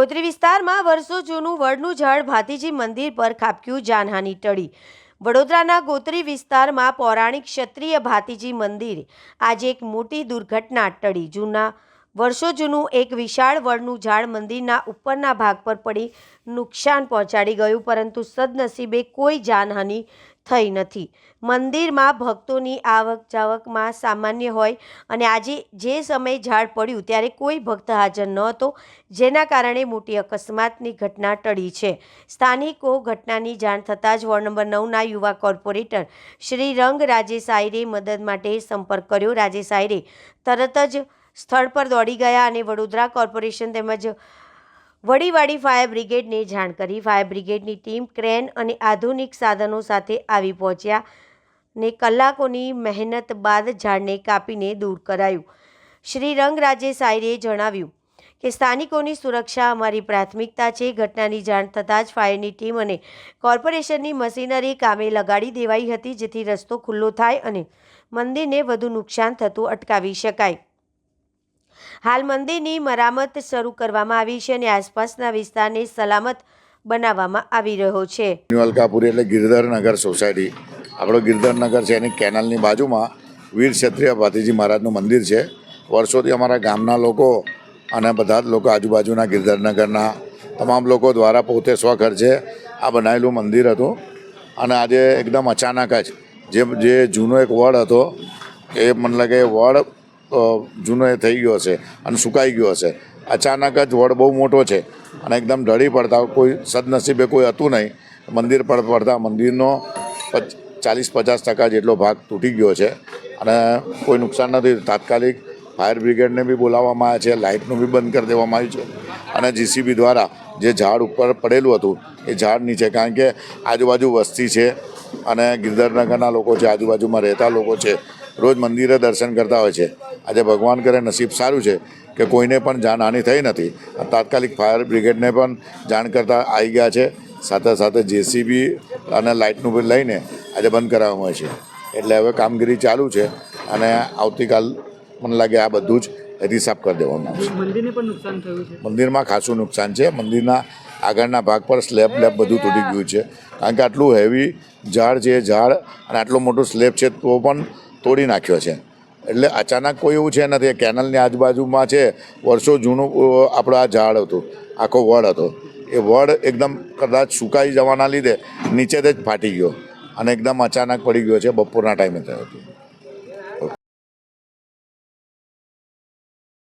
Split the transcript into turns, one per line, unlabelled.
ગોત્રી વિસ્તારમાં વર્ષો જૂનું વડનું ઝાડ ભાતીજી મંદિર પર ખાબક્યું, જાનહાનિ ટળી। વડોદરાના ગોત્રી વિસ્તારમાં પૌરાણિક ક્ષત્રિય ભાતીજી મંદિર આજે એક મોટી દુર્ઘટના ટળી। વર્ષો જૂનું એક વિશાળ વડનું ઝાડ મંદિરના ઉપરના ભાગ પર પડી નુકસાન પહોંચાડી ગયું, પરંતુ સદનસીબે કોઈ જાનહાનિ થઈ નથી। મંદિરમાં ભક્તોની આવક જાવકમાં સામાન્ય હોય અને આજે જે સમયે ઝાડ પડ્યું ત્યારે કોઈ ભક્ત હાજર નહોતો, જેના કારણે મોટી અકસ્માતની ઘટના ટળી છે। સ્થાનિકો ઘટનાની જાણ થતાં જ વોર્ડ નંબર 9ના યુવા કોર્પોરેટર શ્રી રંગ રાજેશ આયરે મદદ માટે સંપર્ક કર્યો। રાજેશ આયરે તરત જ સ્થળ પર દોડી ગયા અને વડોદરા કોર્પોરેશન તેમજ વડીવાડી ફાયર બ્રિગેડને જાણ કરી। ફાયર બ્રિગેડની ટીમ ક્રેન અને આધુનિક સાધનો સાથે આવી પહોંચ્યા ને કલાકોની મહેનત બાદ ઝાડને કાપીને દૂર કરાયું। શ્રી રંગ રાજેશ આયરે જણાવ્યું કે સ્થાનિકોની સુરક્ષા અમારી પ્રાથમિકતા છે। ઘટનાની જાણ થતાં જ ફાયરની ટીમ અને કોર્પોરેશનની મશીનરી કામે લગાડી દેવાઈ હતી, જેથી રસ્તો ખુલ્લો થાય અને મંદિરને વધુ નુકસાન થતું અટકાવી શકાય। હાલ મંદિરની મરામત શરૂ કરવામાં આવી છે અને આસપાસના વિસ્તારને સલામત બનાવવામાં આવી રહ્યો છે।
અલકાપુરી એટલે ગિરધરનગર સોસાયટી, આપણો ગિરધરનગર છે, એની કેનાલની બાજુમાં વીર ક્ષત્રિય ભાતીજી મહારાજનું મંદિર છે। વર્ષોથી અમારા ગામના લોકો અને બધા જ લોકો આજુબાજુના ગિરધરનગરના તમામ લોકો દ્વારા પોતે સ્વખર્ચે આ બનાવેલું મંદિર હતું અને આજે એકદમ અચાનક જ જે જૂનો એક વડ હતો એ મને લાગે વડ જૂનો એ થઈ ગયો છે અને સુકાઈ ગયો છે। અચાનક જ વડ બહુ મોટો છે અને એકદમ ઢળી પડતા કોઈ સદનસીબે કોઈ હતું નહીં, મંદિર પર પડતા મંદિરનો 40-50% જેટલો ભાગ તૂટી ગયો છે અને કોઈ નુકસાન નથી। તાત્કાલિક ફાયર બ્રિગેડને બી બોલાવવામાં આવ્યા છે, લાઇટનું બી બંધ કરી દેવામાં આવ્યું છે અને જીસીબી દ્વારા જે ઝાડ ઉપર પડેલું હતું એ ઝાડ નીચે, કારણ કે આજુબાજુ વસ્તી છે અને ગિરધરનગરના લોકો છે, આજુબાજુમાં રહેતા લોકો છે, રોજ મંદિરે દર્શન કરતા હોય છે। આજે ભગવાન કરે નસીબ સારું છે કે કોઈને પણ જાનહાનિ થઈ નથી। તાત્કાલિક ફાયર બ્રિગેડને પણ જાણ કરતાં આવી ગયા છે, સાથે સાથે જેસીબી અને લાઇટનું બી લઈને આજે બંધ કરાવવામાં આવે છે। એટલે હવે કામગીરી ચાલુ છે અને આવતીકાલ મને લાગે આ બધું જ હિસાબ કરી દેવામાં આવશે।
મંદિરને પણ નુકસાન થયું છે?
મંદિરમાં ખાસું નુકસાન છે। મંદિરના આગળના ભાગ પર સ્લેબ બધું તૂટી ગયું છે, કારણ કે આટલું હેવી ઝાડ છે, ઝાડ અને આટલો મોટો સ્લેબ છે તો પણ તોડી નાખ્યો છે। એટલે અચાનક કોઈ એવું છે નથી। કેનલની આજુબાજુમાં છે, વર્ષો જૂનું આપણું આ ઝાડ હતું, આખો વડ હતો, એ વડ એકદમ કદાચ સુકાઈ જવાના લીધે નીચેથી જ ફાટી ગયો અને એકદમ અચાનક પડી ગયો છે, બપોરના ટાઈમે થયો હતો।